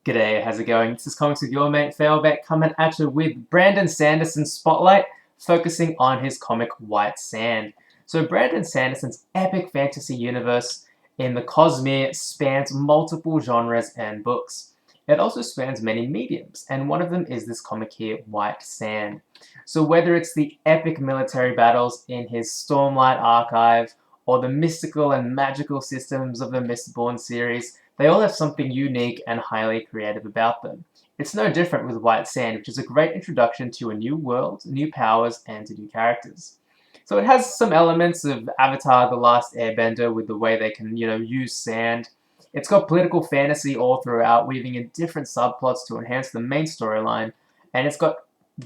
G'day, how's it going? This is Comics with your mate Failbait coming at you with Brandon Sanderson's spotlight, focusing on his comic White Sand. So Brandon Sanderson's epic fantasy universe in the Cosmere spans multiple genres and books. It also spans many mediums, and one of them is this comic here, White Sand. So whether it's the epic military battles in his Stormlight archive, or the mystical and magical systems of the Mistborn series, they all have something unique and highly creative about them. It's no different with White Sand, which is a great introduction to a new world, new powers, and to new characters. So it has some elements of Avatar: The Last Airbender with the way they can, use sand. It's got political fantasy all throughout, weaving in different subplots to enhance the main storyline, and it's got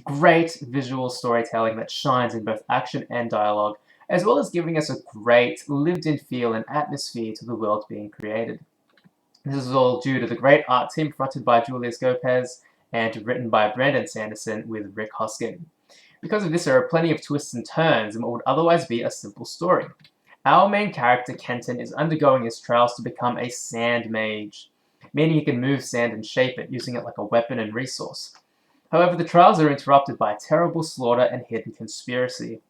great visual storytelling that shines in both action and dialogue, as well as giving us a great lived-in feel and atmosphere to the world being created. This is all due to the great art team fronted by Julius Gopez and written by Brandon Sanderson with Rick Hoskin. Because of this, there are plenty of twists and turns in what would otherwise be a simple story. Our main character, Kenton, is undergoing his trials to become a Sand Mage, meaning he can move sand and shape it, using it like a weapon and resource. However, the trials are interrupted by terrible slaughter and hidden conspiracy.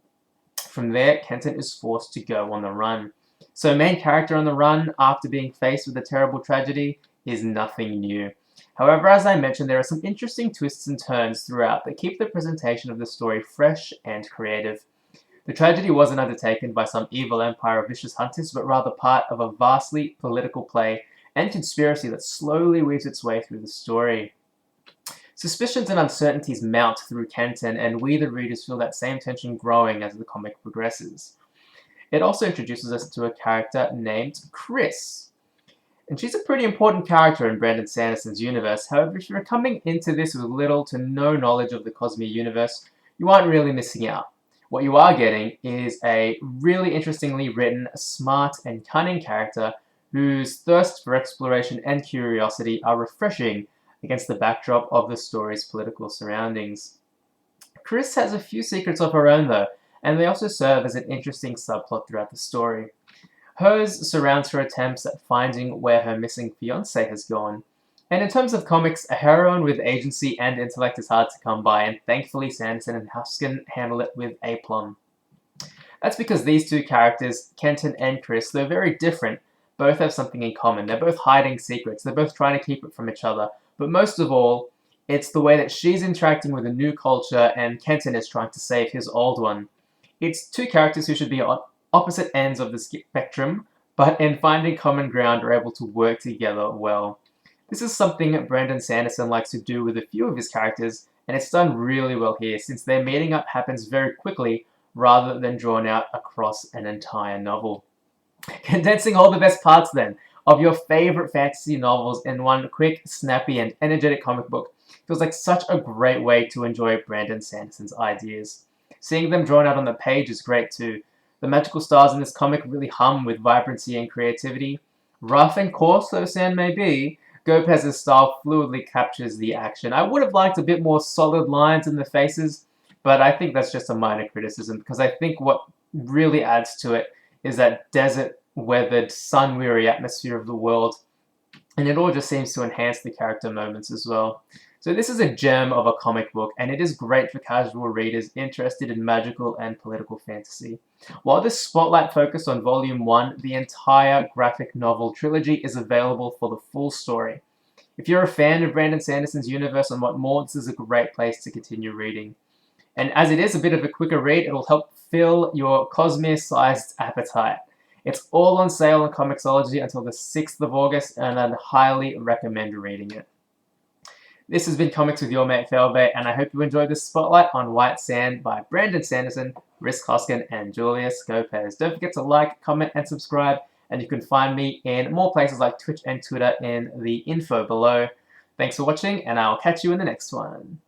From there, Kenton is forced to go on the run. So main character on the run, after being faced with a terrible tragedy, is nothing new. However, as I mentioned, there are some interesting twists and turns throughout that keep the presentation of the story fresh and creative. The tragedy wasn't undertaken by some evil empire of vicious hunters, but rather part of a vastly political play and conspiracy that slowly weaves its way through the story. Suspicions and uncertainties mount through Kenton, and we, the readers, feel that same tension growing as the comic progresses. It also introduces us to a character named Chris. And she's a pretty important character in Brandon Sanderson's universe. However, if you're coming into this with little to no knowledge of the Cosmere universe, you aren't really missing out. What you are getting is a really interestingly written, smart, and cunning character whose thirst for exploration and curiosity are refreshing against the backdrop of the story's political surroundings. Chris has a few secrets of her own though, and they also serve as an interesting subplot throughout the story. Hers surrounds her attempts at finding where her missing fiancé has gone. And in terms of comics, a heroine with agency and intellect is hard to come by, and thankfully Sanderson and Hoskin handle it with aplomb. That's because these two characters, Kenton and Chris, though very different, both have something in common. They're both hiding secrets, they're both trying to keep it from each other, but most of all, it's the way that she's interacting with a new culture and Kenton is trying to save his old one. It's two characters who should be on opposite ends of the spectrum, but in finding common ground are able to work together well. This is something Brandon Sanderson likes to do with a few of his characters, and it's done really well here since their meeting up happens very quickly rather than drawn out across an entire novel. Condensing all the best parts then of your favorite fantasy novels in one quick, snappy, and energetic comic book feels like such a great way to enjoy Brandon Sanderson's ideas. Seeing them drawn out on the page is great too. The magical stars in this comic really hum with vibrancy and creativity. Rough and coarse though Sand may be, Gopez's style fluidly captures the action. I would have liked a bit more solid lines in the faces, but I think that's just a minor criticism because I think what really adds to it is that desert-weathered, sun-weary atmosphere of the world, and it all just seems to enhance the character moments as well. So this is a gem of a comic book, and it is great for casual readers interested in magical and political fantasy. While this spotlight focused on Volume 1, the entire graphic novel trilogy is available for the full story. If you're a fan of Brandon Sanderson's universe and want more, this is a great place to continue reading. And as it is a bit of a quicker read, it'll help fill your Cosmere-sized appetite. It's all on sale on Comixology until the 6th of August, and I'd highly recommend reading it. This has been Comics with your mate Failbait, and I hope you enjoyed this spotlight on White Sand by Brandon Sanderson, Rick Hoskin, and Julius Gopez. Don't forget to like, comment, and subscribe, and you can find me in more places like Twitch and Twitter in the info below. Thanks for watching, and I'll catch you in the next one.